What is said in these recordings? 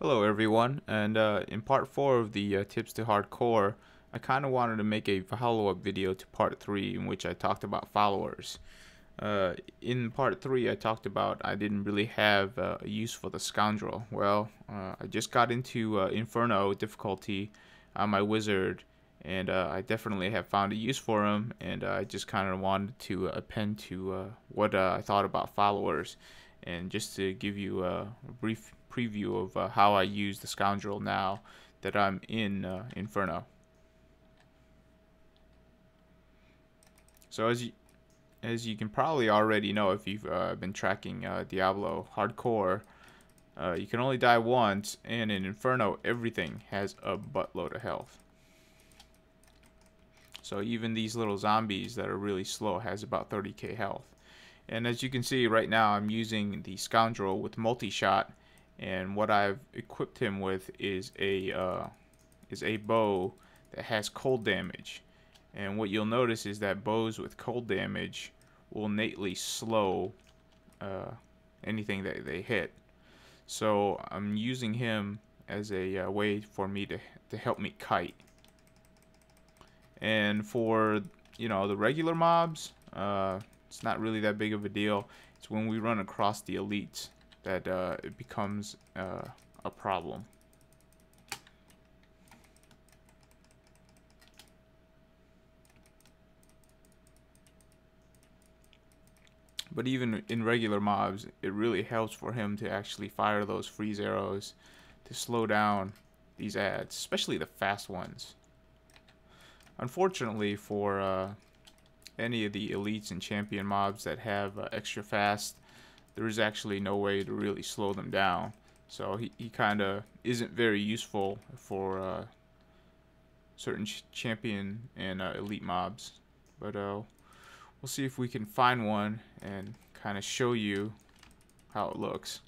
Hello everyone, and in part 4 of the tips to hardcore, I kind of wanted to make a follow-up video to part 3 in which I talked about followers. In part 3 I talked about I didn't really have a use for the Scoundrel. Well, I just got into Inferno difficulty on my wizard, and I definitely have found a use for him, and I just kind of wanted to append to what I thought about followers, and just to give you a brief preview of how I use the Scoundrel now that I'm in Inferno. So as you can probably already know if you've been tracking Diablo hardcore, you can only die once, and in Inferno everything has a buttload of health. So even these little zombies that are really slow has about 30k health. And as you can see right now, I'm using the Scoundrel with multi-shot, and what I've equipped him with is a bow that has cold damage. And what you'll notice is that bows with cold damage will innately slow anything that they hit. So I'm using him as a way for me to help me kite. And for the regular mobs, it's not really that big of a deal. It's when we run across the elites that it becomes a problem. But even in regular mobs, it really helps for him to actually fire those freeze arrows to slow down these ads, especially the fast ones. Unfortunately for any of the elites and champion mobs that have extra fast, there is actually no way to really slow them down. So he kind of isn't very useful for certain champion and elite mobs. But we'll see if we can find one and kind of show you how it looks.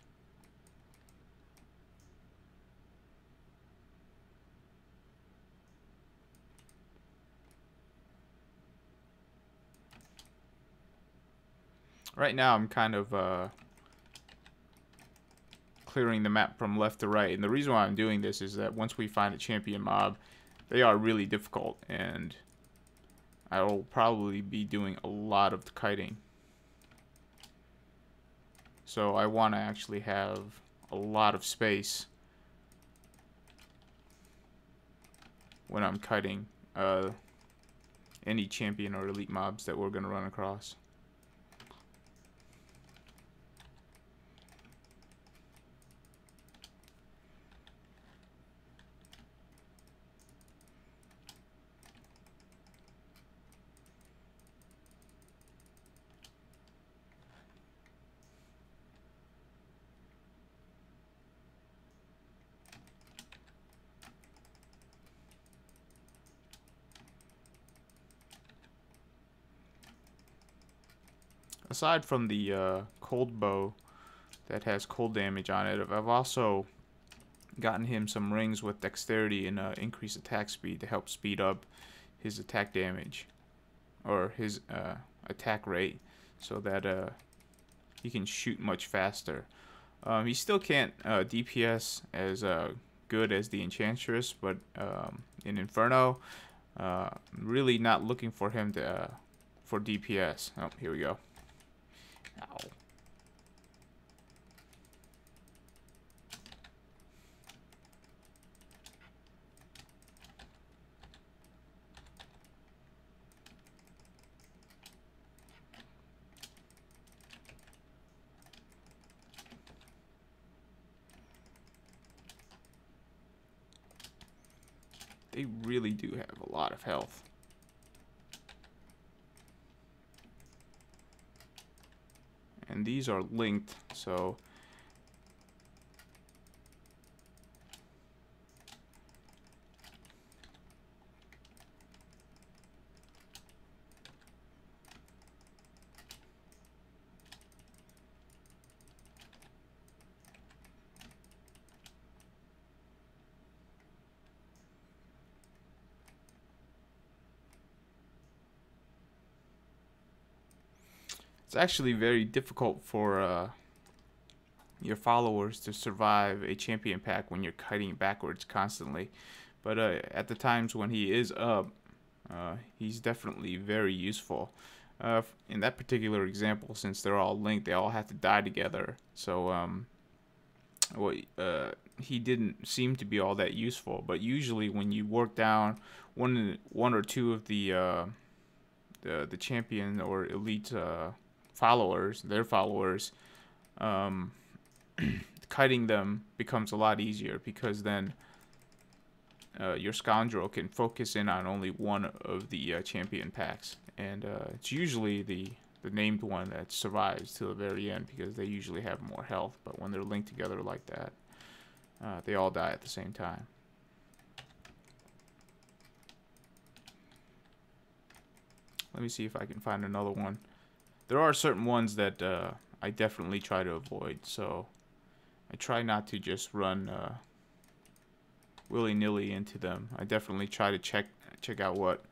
Right now I'm kind of clearing the map from left to right, and the reason why I'm doing this is that once we find a champion mob, they are really difficult, and I will probably be doing a lot of kiting. So I want to actually have a lot of space when I'm kiting any champion or elite mobs that we're going to run across. Aside from the cold bow that has cold damage on it, I've also gotten him some rings with dexterity and increased attack speed to help speed up his attack damage, or his attack rate, so that he can shoot much faster. He still can't DPS as good as the Enchantress, but in Inferno, really not looking for him to for DPS. Oh, here we go. Ow. They really do have a lot of health. And these are linked, so it's actually very difficult for your followers to survive a champion pack when you're kiting backwards constantly. But at the times when he is up, he's definitely very useful. In that particular example, since they're all linked, they all have to die together. So he didn't seem to be all that useful. But usually, when you work down one or two of the champion or elite followers, their followers, kiting them becomes a lot easier, because then your Scoundrel can focus in on only one of the champion packs, and it's usually the named one that survives to the very end, because they usually have more health. But when they're linked together like that, they all die at the same time. Let me see if I can find another one. There are certain ones that I definitely try to avoid, so I try not to just run willy-nilly into them. I definitely try to check out what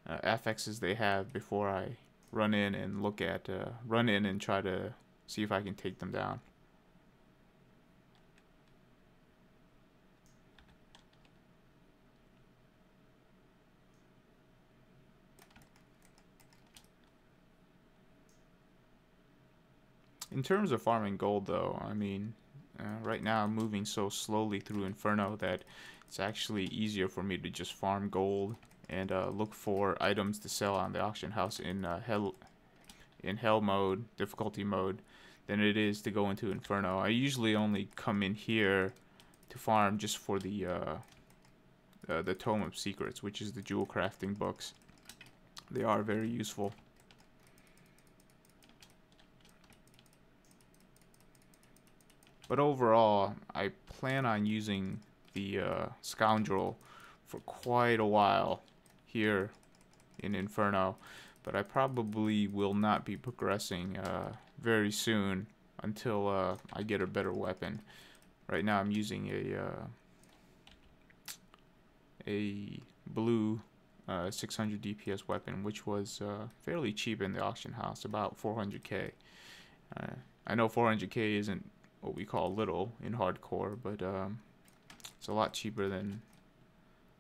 affixes they have before I run in and try to see if I can take them down. In terms of farming gold, though, I mean, right now I'm moving so slowly through Inferno that it's actually easier for me to just farm gold and look for items to sell on the auction house in hell mode, difficulty mode, than it is to go into Inferno. I usually only come in here to farm just for the Tome of Secrets, which is the jewel crafting books. They are very useful. But overall, I plan on using the Scoundrel for quite a while here in Inferno, but I probably will not be progressing very soon until I get a better weapon. Right now I'm using a blue 600 DPS weapon, which was fairly cheap in the auction house, about 400k. I know 400k isn't what we call little in hardcore, but it's a lot cheaper than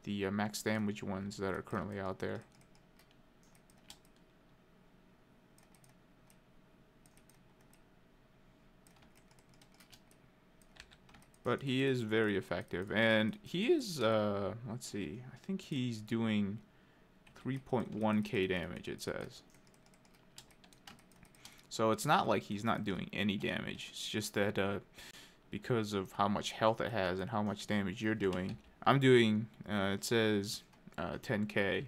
the max damage ones that are currently out there. But he is very effective, and he is let's see, I think he's doing 3.1k damage, it says. So it's not like he's not doing any damage. It's just that because of how much health it has and how much damage you're doing, I'm doing, it says 10k,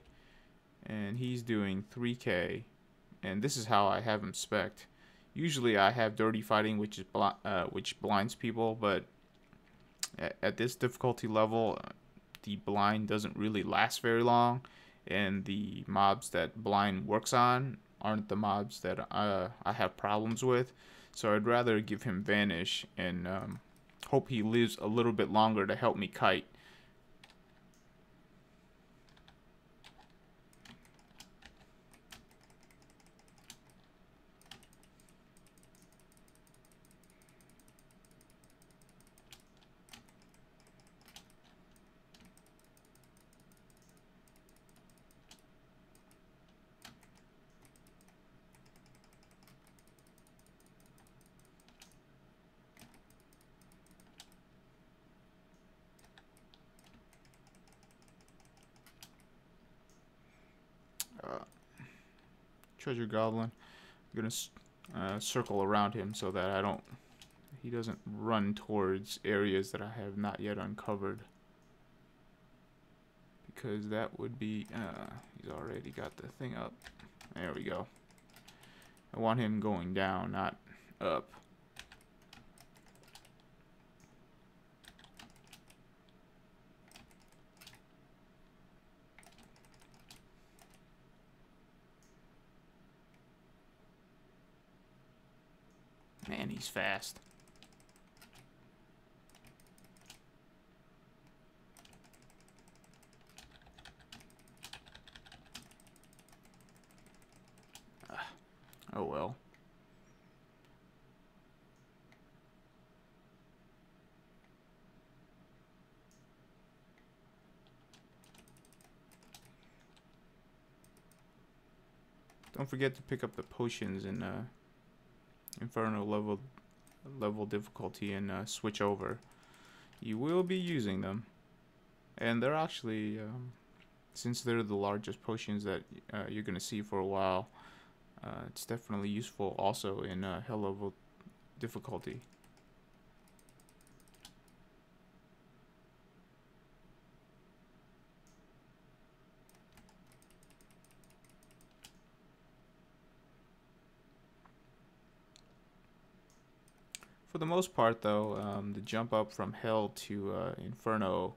and he's doing 3k, and this is how I have him spec'd. Usually I have dirty fighting, which is which blinds people, but at this difficulty level, the blind doesn't really last very long, and the mobs that blind works on aren't the mobs that I have problems with. So I'd rather give him Vanish and hope he lives a little bit longer to help me kite. Treasure Goblin. I'm gonna circle around him so that he doesn't run towards areas that I have not yet uncovered, because that would be he's already got the thing up. There we go. I want him going down, not up. Man, he's fast. Oh well. Don't forget to pick up the potions in Inferno level difficulty and switch over. You will be using them, and they're actually since they're the largest potions that you're gonna see for a while, it's definitely useful also in hell level difficulty. For the most part, though, the jump up from hell to Inferno,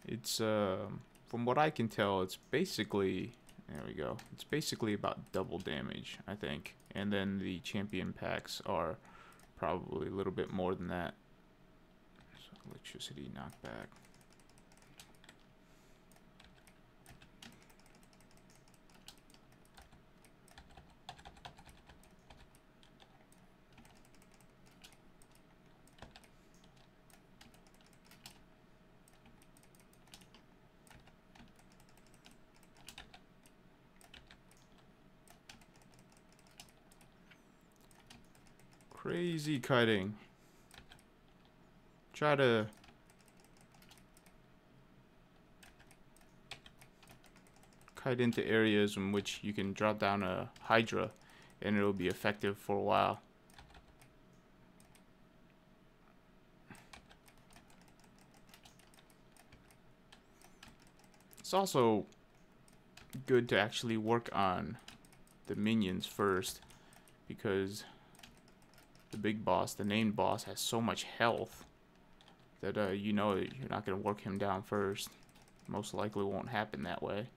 it's from what I can tell, it's basically, there we go, it's basically about double damage, I think, and then the champion packs are probably a little bit more than that. So electricity knockback. Crazy kiting. Try to kite into areas in which you can drop down a Hydra and it'll be effective for a while. It's also good to actually work on the minions first, because the big boss, the named boss, has so much health that you know you're not going to work him down first. Most likely won't happen that way.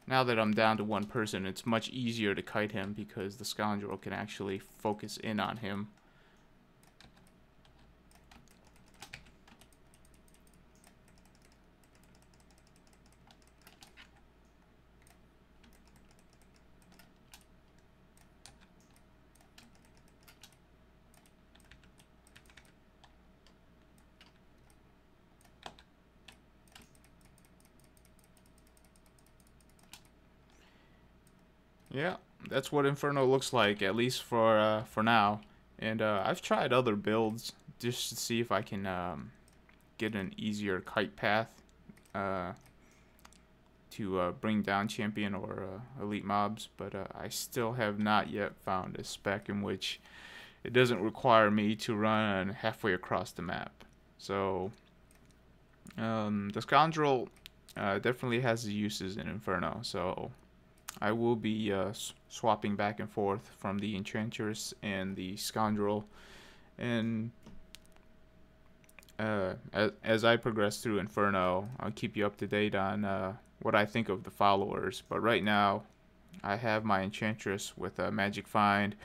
Now that I'm down to one person, it's much easier to kite him because the Scoundrel can actually focus in on him. Yeah, that's what Inferno looks like, at least for now. And I've tried other builds just to see if I can get an easier kite path to bring down champion or elite mobs, but I still have not yet found a spec in which it doesn't require me to run halfway across the map. So the Scoundrel definitely has the uses in Inferno, so I will be swapping back and forth from the Enchantress and the Scoundrel, and as I progress through Inferno, I'll keep you up to date on what I think of the followers. But right now, I have my Enchantress with a Magic Find.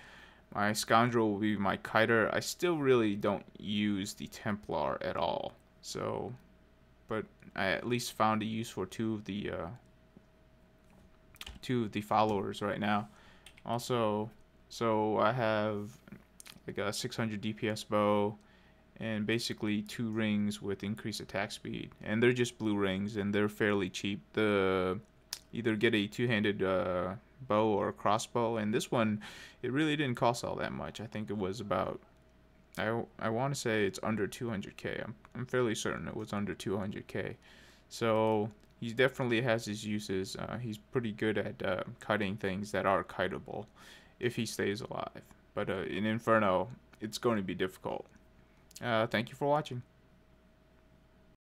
My Scoundrel will be my Kiter. I still really don't use the Templar at all, so, but I at least found a use for two of the followers right now. Also, so I have like a 600 DPS bow and basically 2 rings with increased attack speed, and they're just blue rings and they're fairly cheap. The either get a two-handed bow or a crossbow, and this one, it really didn't cost all that much. I think it was about, I want to say it's under 200k. I'm fairly certain it was under 200k. So he definitely has his uses. He's pretty good at cutting things that are kiteable if he stays alive. But in Inferno, it's going to be difficult. Thank you for watching.